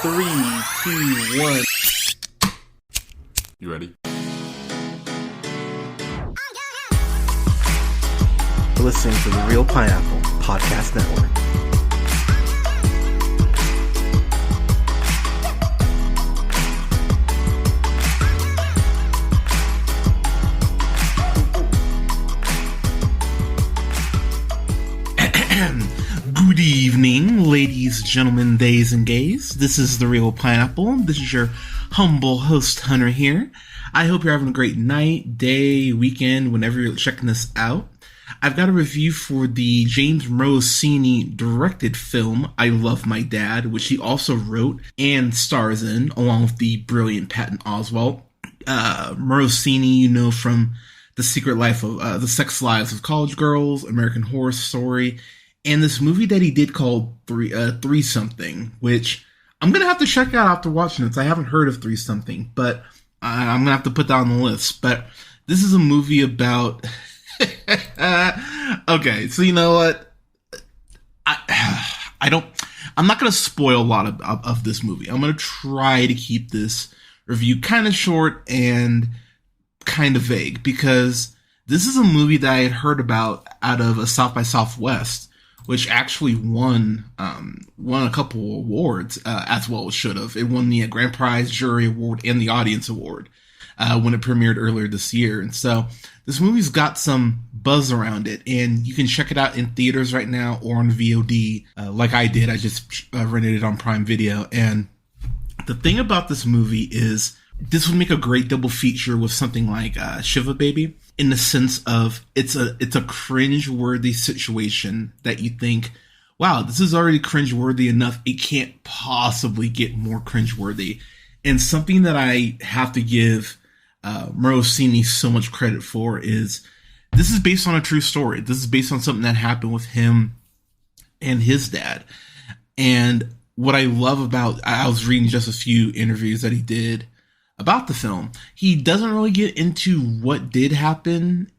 3, 2, 1. You ready? You're listening to the Real Pineapple Podcast Network. Good evening, ladies, gentlemen, days, and gays. This is the Real Pineapple. This is your humble host, Hunter, here. I hope you're having a great night, day, weekend, whenever you're checking this out. I've got a review for the James Morosini directed film, I Love My Dad, which he also wrote and stars in, along with the brilliant Patton Oswalt. Morosini, you know from The Secret Life of The Sex Lives of College Girls, American Horror Story, and this movie that he did called Three Something, which I'm going to have to check out after watching this. I haven't heard of Three Something, but I'm going to have to put that on the list. But this is a movie about... Okay, so you know what? I'm not going to spoil a lot of this movie. I'm going to try to keep this review kind of short and kind of vague, because this is a movie that I had heard about out of a South by Southwest, which actually won a couple awards, as well as should have. It won the Grand Prize Jury Award and the Audience Award when it premiered earlier this year. And so this movie's got some buzz around it, and you can check it out in theaters right now or on VOD, like I did. I just rented it on Prime Video. And the thing about this movie is this would make a great double feature with something like Shiva Baby, in the sense of it's a cringe-worthy situation that you think, wow, this is already cringe-worthy enough. It can't possibly get more cringe-worthy. And something that I have to give Morosini so much credit for is this is based on a true story. This is based on something that happened with him and his dad. And what I love about, I was reading just a few interviews that he did about the film. He doesn't really get into what did happen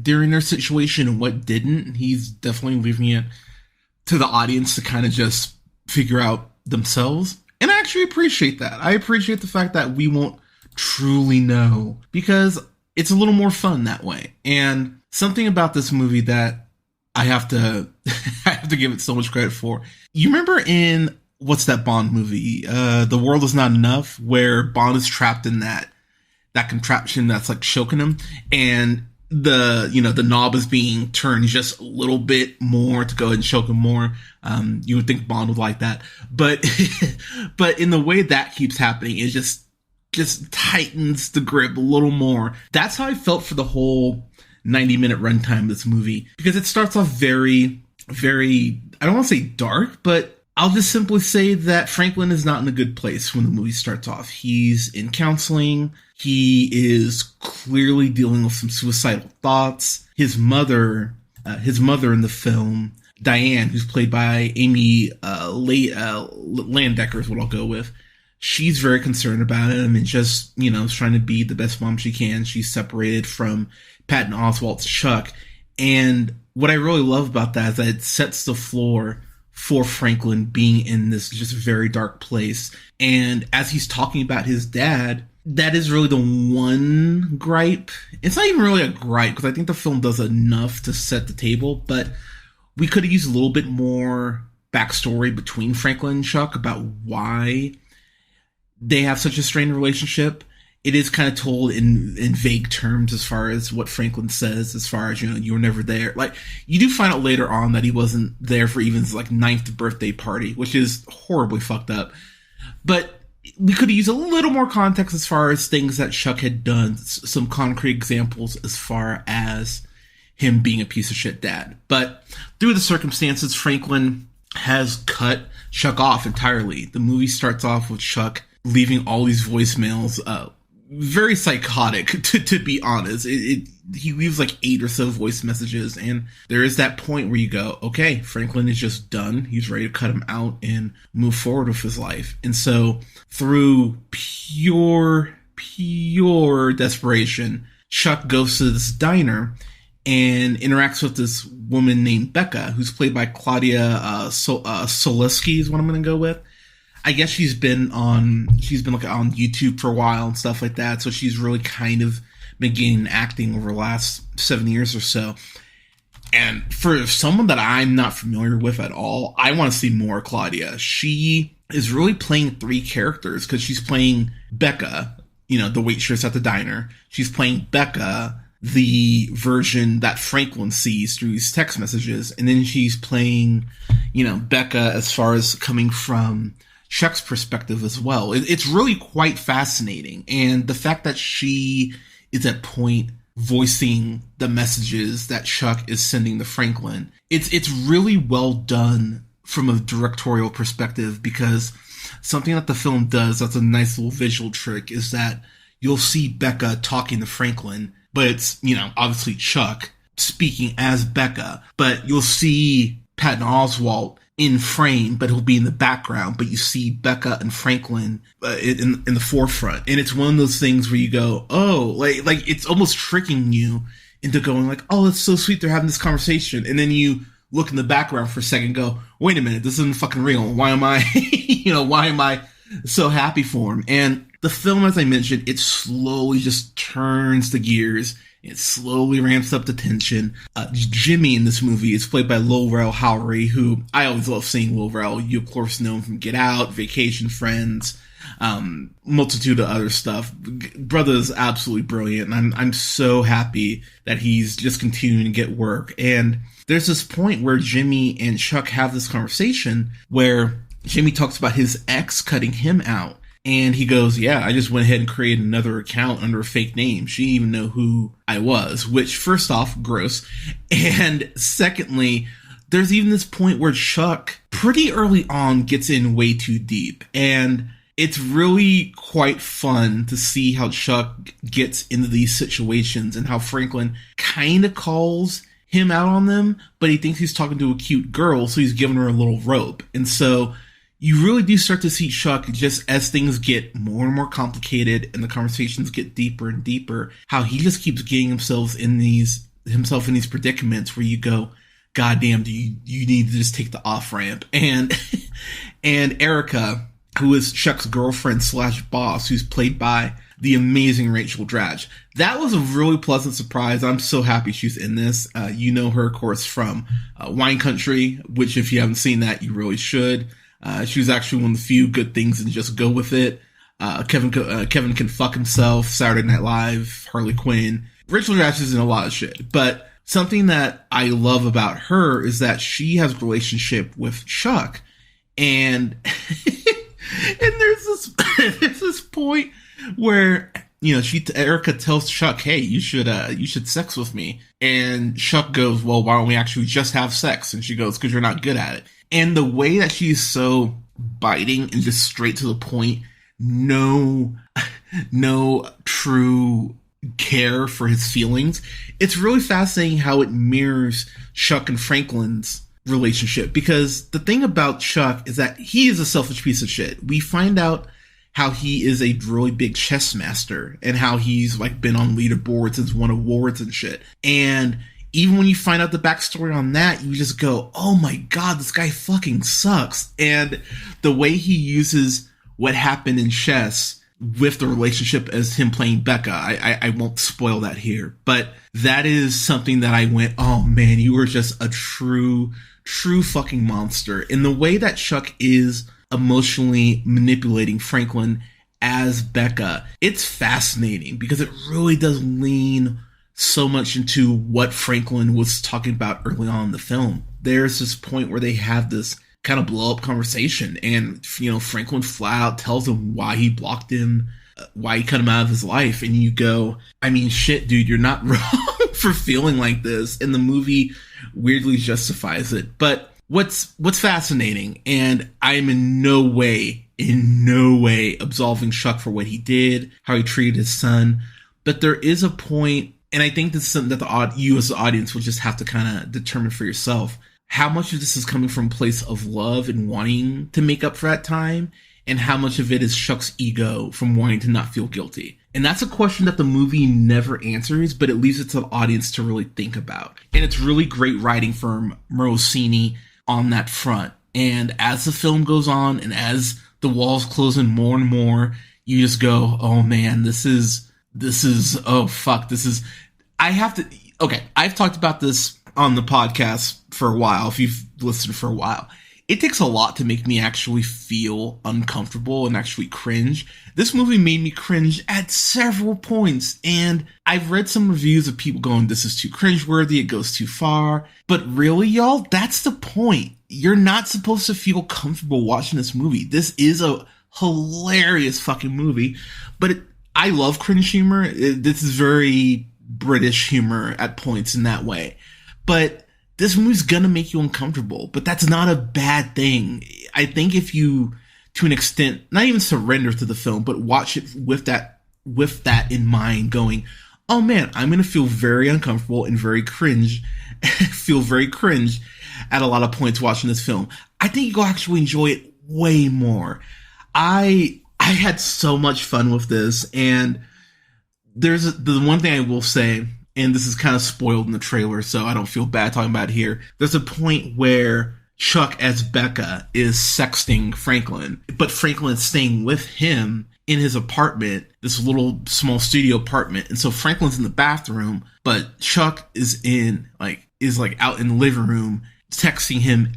during their situation and what didn't. He's definitely leaving it to the audience to kind of just figure out themselves. And I actually appreciate that. I appreciate the fact that we won't truly know, because it's a little more fun that way. And something about this movie that I have to give it so much credit for. You remember in what's that Bond movie? The World Is Not Enough, where Bond is trapped in that contraption that's like choking him, and the knob is being turned just a little bit more to go ahead and choke him more. You would think Bond would like that, but but in the way that keeps happening, it just tightens the grip a little more. That's how I felt for the whole 90-minute runtime of this movie, because it starts off very, very, I don't want to say dark, but I'll just simply say that Franklin is not in a good place when the movie starts off. He's in counseling. He is clearly dealing with some suicidal thoughts. His mother in the film, Diane, who's played by Amy Landecker, is what I'll go with. She's very concerned about him and just, is trying to be the best mom she can. She's separated from Patton Oswalt's Chuck. And what I really love about that is that it sets the floor for Franklin being in this just very dark place. And as he's talking about his dad, that is really the one gripe. It's not even really a gripe, because I think the film does enough to set the table, but we could have used a little bit more backstory between Franklin and Chuck about why they have such a strained relationship. It is kind of told in vague terms as far as what Franklin says, as far as, you were never there. Like, you do find out later on that he wasn't there for even his, 9th birthday party, which is horribly fucked up. But we could use a little more context as far as things that Chuck had done, some concrete examples as far as him being a piece of shit dad. But through the circumstances, Franklin has cut Chuck off entirely. The movie starts off with Chuck leaving all these voicemails, very psychotic, to be honest. He leaves 8 or so voice messages, and there is that point where you go, okay, Franklin is just done. He's ready to cut him out and move forward with his life. And so through pure desperation, Chuck goes to this diner and interacts with this woman named Becca, who's played by Claudia Soleski is what I'm going to go with. I guess she's been like on YouTube for a while and stuff like that. So she's really kind of been getting acting over the last 7 years or so. And for someone that I'm not familiar with at all, I want to see more Claudia. She is really playing three characters because she's playing Becca, the waitress at the diner. She's playing Becca, the version that Franklin sees through his text messages. And then she's playing, Becca as far as coming from Chuck's perspective as well. It's really quite fascinating. And the fact that she is at point voicing the messages that Chuck is sending to Franklin, it's really well done from a directorial perspective, because something that the film does that's a nice little visual trick is that you'll see Becca talking to Franklin, but it's, obviously Chuck speaking as Becca, but you'll see Patton Oswalt in frame, but he'll be in the background, but you see Becca and Franklin in the forefront. And it's one of those things where you go, oh, like it's almost tricking you into going like, oh, it's so sweet they're having this conversation. And then you look in the background for a second and go, wait a minute, this isn't fucking real. Why am I, why am I so happy for him? And the film, as I mentioned, it slowly just turns the gears. It slowly ramps up the tension. Jimmy in this movie is played by Lil Rel Howery, who I always love seeing Lil Rel. You, of course, know him from Get Out, Vacation Friends, multitude of other stuff. Brother is absolutely brilliant, and I'm so happy that he's just continuing to get work. And there's this point where Jimmy and Chuck have this conversation where Jimmy talks about his ex cutting him out. And he goes, yeah, I just went ahead and created another account under a fake name. She didn't even know who I was, which, first off, gross. And secondly, there's even this point where Chuck, pretty early on, gets in way too deep. And it's really quite fun to see how Chuck gets into these situations and how Franklin kind of calls him out on them, but he thinks he's talking to a cute girl, so he's giving her a little rope. And so you really do start to see Chuck, just as things get more and more complicated and the conversations get deeper and deeper, how he just keeps getting himself in these predicaments where you go, God damn, do you need to just take the off ramp? And Erica, who is Chuck's girlfriend / boss, who's played by the amazing Rachel Dratch. That was a really pleasant surprise. I'm so happy she's in this. You know her, of course, from Wine Country, which if you haven't seen that, you really should. She was actually one of the few good things in Just Go With It. Kevin Can Fuck Himself, Saturday Night Live, Harley Quinn. Rachel Dratch is in a lot of shit, but something that I love about her is that she has a relationship with Chuck, and there's this point where Erica tells Chuck, hey, you should sex with me, and Chuck goes, well, why don't we actually just have sex? And she goes, because you're not good at it. And the way that she's so biting and just straight to the point, no true care for his feelings. It's really fascinating how it mirrors Chuck and Franklin's relationship, because the thing about Chuck is that he is a selfish piece of shit. We find out how he is a really big chess master and how he's like been on leaderboards and won awards and shit. And even when you find out the backstory on that, you just go, oh my God, this guy fucking sucks. And the way he uses what happened in chess with the relationship as him playing Becca, I won't spoil that here, but that is something that I went, oh man, you were just a true fucking monster. And the way that Chuck is emotionally manipulating Franklin as Becca, it's fascinating because it really does lean so much into what Franklin was talking about early on in the film. There's this point where they have this kind of blow up conversation, and Franklin flat out tells him why he blocked him, why he cut him out of his life, and you go, I mean, shit, dude, you're not wrong for feeling like this, and the movie weirdly justifies it. But what's fascinating, and I'm in no way absolving Chuck for what he did, how he treated his son, but there is a point. And I think this is something that you as the audience will just have to kind of determine for yourself. How much of this is coming from a place of love and wanting to make up for that time, and how much of it is Chuck's ego from wanting to not feel guilty? And that's a question that the movie never answers, but it leaves it to the audience to really think about. And it's really great writing from Morosini on that front. And as the film goes on and as the walls close in more and more, you just go, oh man, oh fuck, I have to, okay, I've talked about this on the podcast for a while, if you've listened for a while. It takes a lot to make me actually feel uncomfortable and actually cringe. This movie made me cringe at several points, and I've read some reviews of people going, this is too cringeworthy, it goes too far. But really, y'all, that's the point. You're not supposed to feel comfortable watching this movie. This is a hilarious fucking movie, but I love cringe humor. This is very British humor at points in that way. But this movie's gonna make you uncomfortable, but that's not a bad thing. I think if you, to an extent, not even surrender to the film, but watch it with that in mind, going, oh man, I'm gonna feel very uncomfortable and feel very cringe at a lot of points watching this film. I think you'll actually enjoy it way more. I had so much fun with this, and there's the one thing I will say, and this is kind of spoiled in the trailer, so I don't feel bad talking about it here. There's a point where Chuck as Becca is sexting Franklin, but Franklin's staying with him in his apartment, this little small studio apartment. And so Franklin's in the bathroom, but Chuck is out in the living room sexting him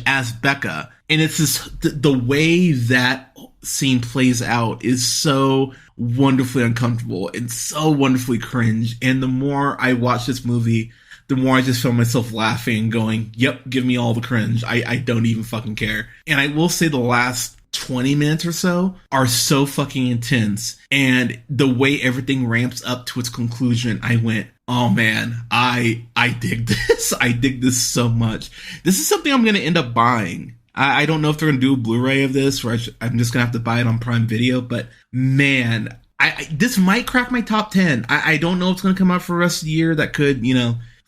as Becca. And it's the way that scene plays out is so wonderfully uncomfortable and so wonderfully cringe. And the more I watch this movie, the more I just feel myself laughing, going, yep, give me all the cringe. I don't even fucking care. And I will say the last 20 minutes or so are so fucking intense. And the way everything ramps up to its conclusion, I went, oh man, I dig this. I dig this so much. This is something I'm going to end up buying. I don't know if they're going to do a Blu-ray of this, or I'm just going to have to buy it on Prime Video, but man, this might crack my top 10. I don't know if it's going to come out for the rest of the year. That could,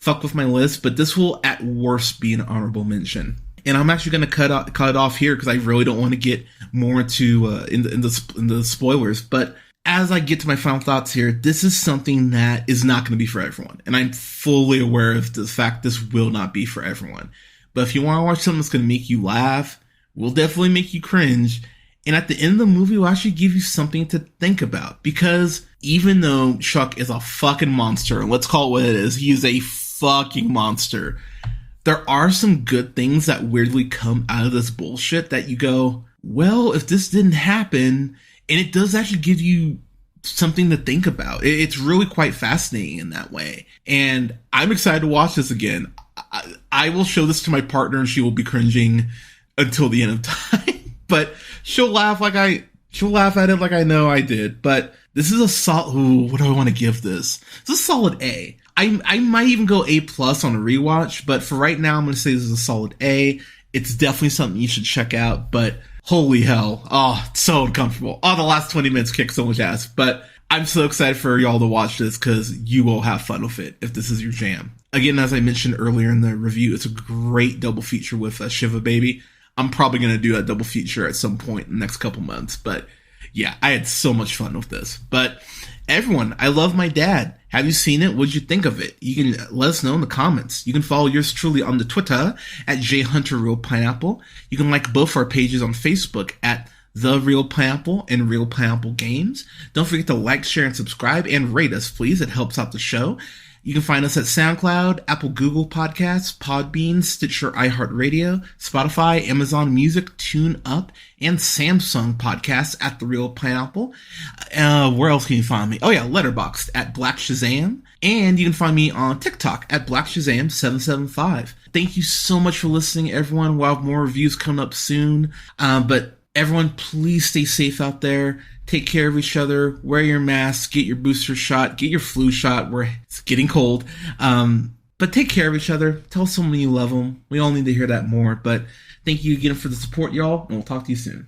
fuck with my list, but this will at worst be an honorable mention. And I'm actually going to cut it off here because I really don't want to get more into in the spoilers. But as I get to my final thoughts here, this is something that is not going to be for everyone. And I'm fully aware of the fact this will not be for everyone. But if you want to watch something that's going to make you laugh, will definitely make you cringe, and at the end of the movie will actually give you something to think about. Because even though Chuck is a fucking monster, and let's call it what it is, he is a fucking monster, there are some good things that weirdly come out of this bullshit that you go, well, if this didn't happen, and it does actually give you something to think about. It's really quite fascinating in that way. And I'm excited to watch this again. I will show this to my partner and she will be cringing until the end of time. But she'll laugh at it like I know I did. But this is a solid, what do I want to give this? It's a solid A. I might even go A+ on a rewatch, but for right now I'm going to say this is a solid A. It's definitely something you should check out, but holy hell. Oh, it's so uncomfortable. Oh, the last 20 minutes kick so much ass. But I'm so excited for y'all to watch this because you will have fun with it if this is your jam. Again, as I mentioned earlier in the review, it's a great double feature with Shiva Baby. I'm probably going to do a double feature at some point in the next couple months. But yeah, I had so much fun with this. But everyone, I love my dad. Have you seen it? What'd you think of it? You can let us know in the comments. You can follow yours truly on the Twitter at jhunterrealpineapple. You can like both our pages on Facebook at The Real Pineapple and Real Pineapple Games. Don't forget to like, share, and subscribe, and rate us, please. It helps out the show. You can find us at SoundCloud, Apple, Google Podcasts, Podbean, Stitcher, iHeartRadio, Spotify, Amazon Music, TuneUp, and Samsung Podcasts at The Real Pineapple. Where else can you find me? Oh yeah, Letterboxd at Black Shazam. And you can find me on TikTok at Black Shazam 775. Thank you so much for listening, everyone. We'll have more reviews coming up soon. But everyone, please stay safe out there. Take care of each other. Wear your mask. Get your booster shot. Get your flu shot where it's getting cold. But take care of each other. Tell someone you love them. We all need to hear that more. But thank you again for the support, y'all. And we'll talk to you soon.